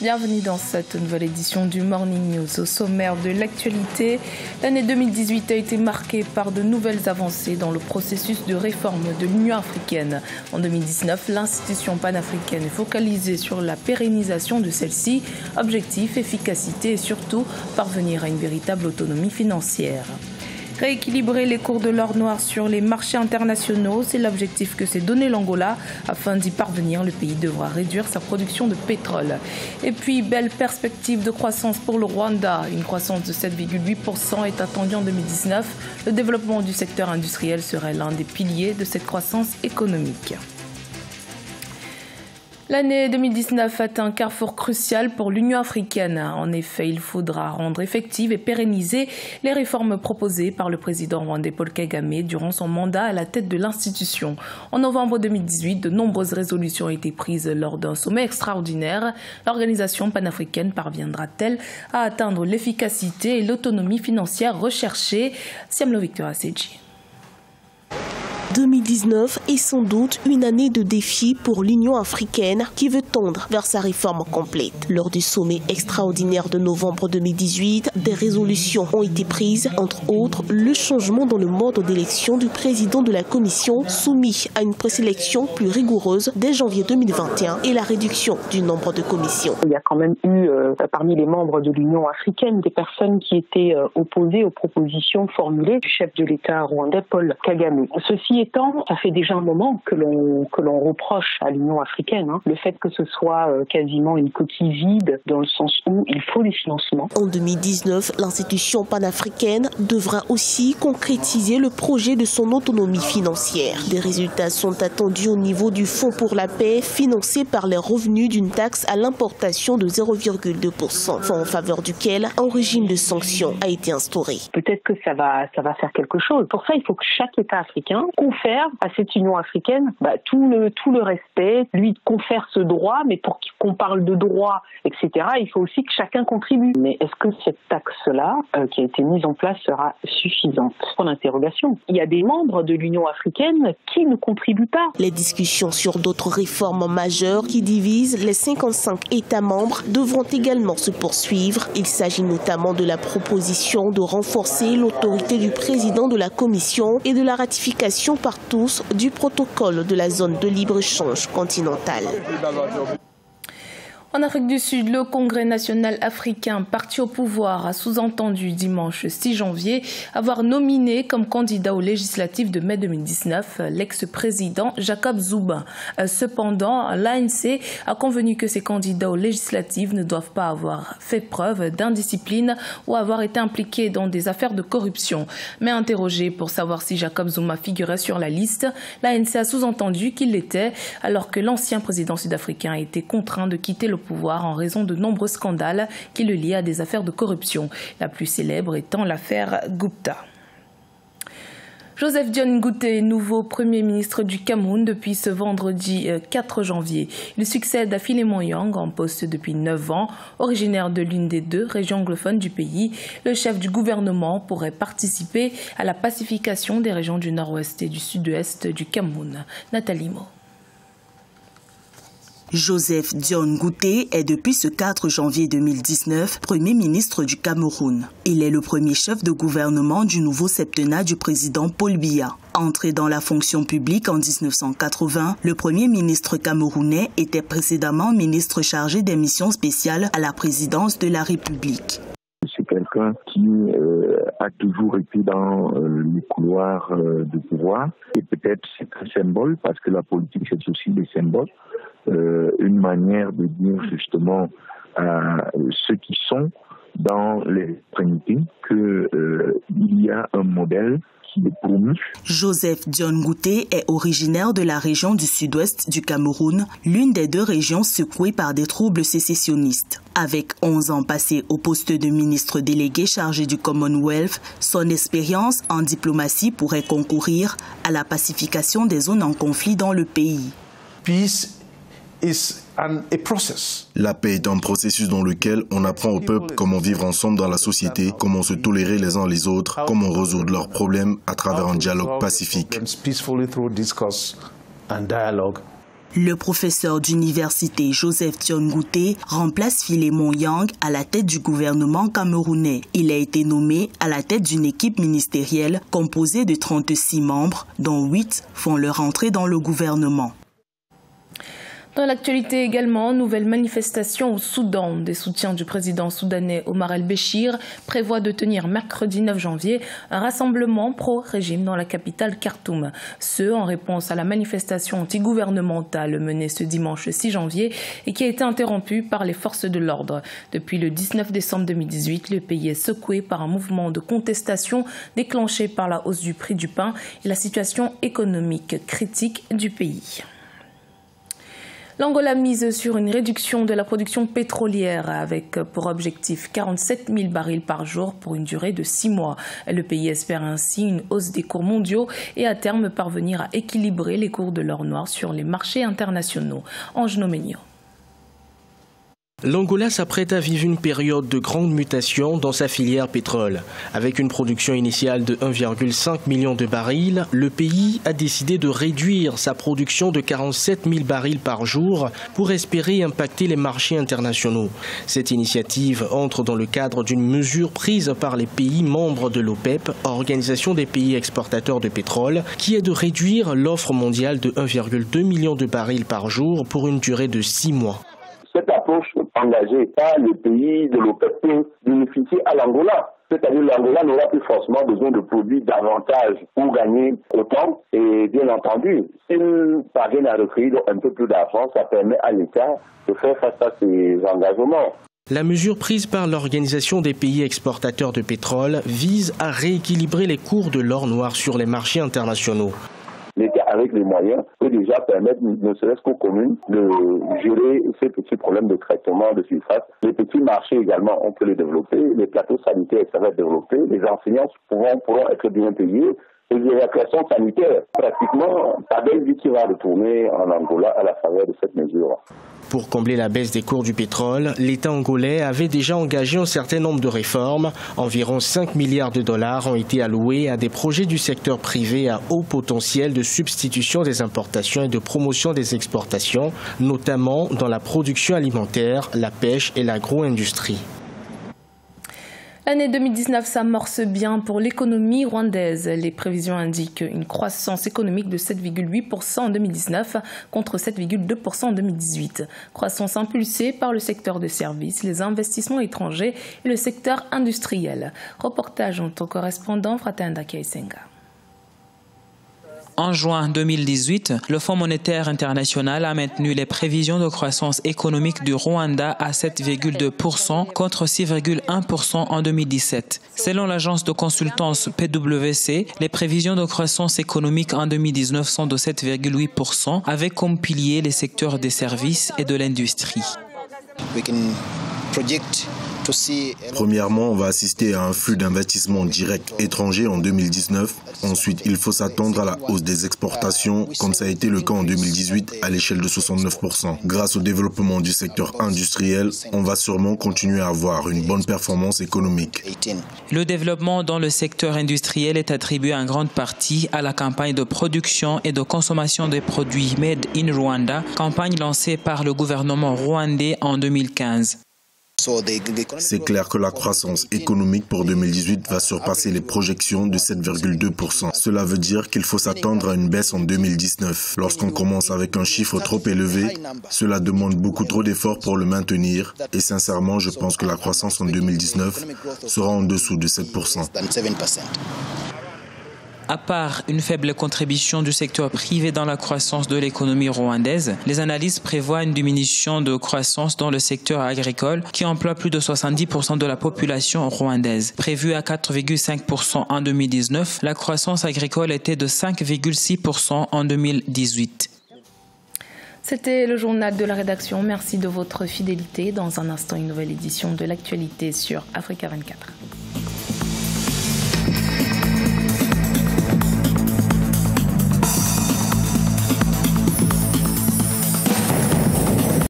Bienvenue dans cette nouvelle édition du Morning News. Au sommaire de l'actualité, l'année 2018 a été marquée par de nouvelles avancées dans le processus de réforme de l'Union africaine. En 2019, l'institution panafricaine est focalisée sur la pérennisation de celle-ci, objectif, efficacité et surtout parvenir à une véritable autonomie financière. Rééquilibrer les cours de l'or noir sur les marchés internationaux, c'est l'objectif que s'est donné l'Angola. Afin d'y parvenir, le pays devra réduire sa production de pétrole. Et puis, belle perspective de croissance pour le Rwanda. Une croissance de 7,8% est attendue en 2019. Le développement du secteur industriel serait l'un des piliers de cette croissance économique. L'année 2019 est un carrefour crucial pour l'Union africaine. En effet, il faudra rendre effectives et pérenniser les réformes proposées par le président rwandais Paul Kagame durant son mandat à la tête de l'institution. En novembre 2018, de nombreuses résolutions ont été prises lors d'un sommet extraordinaire. L'organisation panafricaine parviendra-t-elle à atteindre l'efficacité et l'autonomie financière recherchée? Siamlo Victor Aseji. 2019 est sans doute une année de défi pour l'Union africaine qui veut tendre vers sa réforme complète. Lors du sommet extraordinaire de novembre 2018, des résolutions ont été prises, entre autres le changement dans le mode d'élection du président de la Commission soumis à une présélection plus rigoureuse dès janvier 2021 et la réduction du nombre de commissions. Il y a quand même eu parmi les membres de l'Union africaine des personnes qui étaient opposées aux propositions formulées du chef de l'État rwandais Paul Kagame. Ceci étant, ça fait déjà un moment que l'on reproche à l'Union africaine le fait que ce soit quasiment une coquille vide dans le sens où il faut des financements. En 2019, l'institution panafricaine devra aussi concrétiser le projet de son autonomie financière. Des résultats sont attendus au niveau du Fonds pour la paix, financé par les revenus d'une taxe à l'importation de 0,2%, fonds en faveur duquel un régime de sanctions a été instauré. Peut-être que ça va faire quelque chose. Pour ça, il faut que chaque État africain confère à cette Union africaine tout le respect, lui confère ce droit, mais pour qu'on parle de droit, etc., il faut aussi que chacun contribue. Mais est-ce que cette taxe-là, qui a été mise en place, sera suffisante? Point d'interrogation. Il y a des membres de l'Union africaine qui ne contribuent pas. Les discussions sur d'autres réformes majeures qui divisent les 55 États membres devront également se poursuivre. Il s'agit notamment de la proposition de renforcer l'autorité du président de la Commission et de la ratification par tous du protocole de la zone de libre-échange continentale. En Afrique du Sud, le Congrès national africain, parti au pouvoir, a sous-entendu dimanche 6 janvier avoir nominé comme candidat aux législatives de mai 2019 l'ex-président Jacob Zuma. Cependant, l'ANC a convenu que ces candidats aux législatives ne doivent pas avoir fait preuve d'indiscipline ou avoir été impliqués dans des affaires de corruption. Mais interrogé pour savoir si Jacob Zuma figurait sur la liste, l'ANC a sous-entendu qu'il l'était alors que l'ancien président sud-africain a été contraint de quitter le pouvoir en raison de nombreux scandales qui le liaient à des affaires de corruption, la plus célèbre étant l'affaire Gupta. Joseph John Ngouté, nouveau Premier ministre du Cameroun depuis ce vendredi 4 janvier. Il succède à Philemon Yang en poste depuis 9 ans. Originaire de l'une des deux régions anglophones du pays, le chef du gouvernement pourrait participer à la pacification des régions du nord-ouest et du sud-ouest du Cameroun. Nathalie Mo. Joseph John Ngouté est depuis ce 4 janvier 2019 Premier ministre du Cameroun. Il est le premier chef de gouvernement du nouveau septennat du président Paul Biya. Entré dans la fonction publique en 1980, le Premier ministre camerounais était précédemment ministre chargé des missions spéciales à la présidence de la République. C'est quelqu'un qui a toujours été dans les couloirs de pouvoir et peut-être c'est un symbole parce que la politique c'est aussi des symboles. Une manière de dire justement à ceux qui sont dans l'extrémité qu'il y a un modèle qui est promu. Joseph John Ngouté est originaire de la région du sud-ouest du Cameroun, l'une des deux régions secouées par des troubles sécessionnistes. Avec 11 ans passés au poste de ministre délégué chargé du Commonwealth, son expérience en diplomatie pourrait concourir à la pacification des zones en conflit dans le pays. La paix est un processus dans lequel on apprend au peuple comment vivre ensemble dans la société, comment se tolérer les uns les autres, comment résoudre leurs problèmes à travers un dialogue pacifique. Le professeur d'université Joseph Tion-Gouté remplace Philémon Yang à la tête du gouvernement camerounais. Il a été nommé à la tête d'une équipe ministérielle composée de 36 membres, dont 8 font leur entrée dans le gouvernement. Dans l'actualité également, nouvelle manifestation au Soudan. Des soutiens du président soudanais Omar el-Béchir prévoient de tenir mercredi 9 janvier un rassemblement pro-régime dans la capitale Khartoum. Ce en réponse à la manifestation antigouvernementale menée ce dimanche 6 janvier et qui a été interrompue par les forces de l'ordre. Depuis le 19 décembre 2018, le pays est secoué par un mouvement de contestation déclenché par la hausse du prix du pain et la situation économique critique du pays. L'Angola mise sur une réduction de la production pétrolière avec pour objectif 47 000 barils par jour pour une durée de 6 mois. Le pays espère ainsi une hausse des cours mondiaux et à terme parvenir à équilibrer les cours de l'or noir sur les marchés internationaux. Ange Nomenio. L'Angola s'apprête à vivre une période de grande mutation dans sa filière pétrole. Avec une production initiale de 1,5 million de barils, le pays a décidé de réduire sa production de 47 000 barils par jour pour espérer impacter les marchés internationaux. Cette initiative entre dans le cadre d'une mesure prise par les pays membres de l'OPEP, Organisation des pays exportateurs de pétrole, qui est de réduire l'offre mondiale de 1,2 million de barils par jour pour une durée de 6 mois. Cette approche engagée par les pays de l'OPEP peut bénéficier à l'Angola. C'est-à-dire que l'Angola n'aura plus forcément besoin de produire davantage pour gagner autant. Et bien entendu, s'ils parviennent à recueillir un peu plus d'argent, ça permet à l'État de faire face à ses engagements. La mesure prise par l'Organisation des pays exportateurs de pétrole vise à rééquilibrer les cours de l'or noir sur les marchés internationaux. L'État, avec les moyens, peut déjà permettre, ne serait-ce qu'aux communes, de gérer ces petits problèmes de traitement de surface. Les petits marchés également, on peut les développer. Les plateaux sanitaires, ça va être développé. Les enseignants pourront être bien payés. Les évacuations sanitaires, pratiquement, Abel dit qu'il va retourner en Angola à la faveur de cette mesure. Pour combler la baisse des cours du pétrole, l'État angolais avait déjà engagé un certain nombre de réformes. Environ 5 milliards de dollars ont été alloués à des projets du secteur privé à haut potentiel de substitution des importations et de promotion des exportations, notamment dans la production alimentaire, la pêche et l'agro-industrie. L'année 2019 s'amorce bien pour l'économie rwandaise. Les prévisions indiquent une croissance économique de 7,8% en 2019 contre 7,2% en 2018. Croissance impulsée par le secteur de services, les investissements étrangers et le secteur industriel. Reportage de notre correspondant Fratenda Kaisenga. En juin 2018, le Fonds monétaire international a maintenu les prévisions de croissance économique du Rwanda à 7,2% contre 6,1% en 2017. Selon l'agence de consultance PwC, les prévisions de croissance économique en 2019 sont de 7,8% avec comme pilier les secteurs des services et de l'industrie. Premièrement, on va assister à un flux d'investissements directs étrangers en 2019. Ensuite, il faut s'attendre à la hausse des exportations, comme ça a été le cas en 2018 à l'échelle de 69%. Grâce au développement du secteur industriel, on va sûrement continuer à avoir une bonne performance économique. Le développement dans le secteur industriel est attribué en grande partie à la campagne de production et de consommation des produits Made in Rwanda, campagne lancée par le gouvernement rwandais en 2015. C'est clair que la croissance économique pour 2018 va surpasser les projections de 7,2%. Cela veut dire qu'il faut s'attendre à une baisse en 2019. Lorsqu'on commence avec un chiffre trop élevé, cela demande beaucoup trop d'efforts pour le maintenir. Et sincèrement, je pense que la croissance en 2019 sera en dessous de 7%. À part une faible contribution du secteur privé dans la croissance de l'économie rwandaise, les analystes prévoient une diminution de croissance dans le secteur agricole qui emploie plus de 70% de la population rwandaise. Prévue à 4,5% en 2019, la croissance agricole était de 5,6% en 2018. C'était le journal de la rédaction. Merci de votre fidélité. Dans un instant, une nouvelle édition de l'actualité sur Africa 24.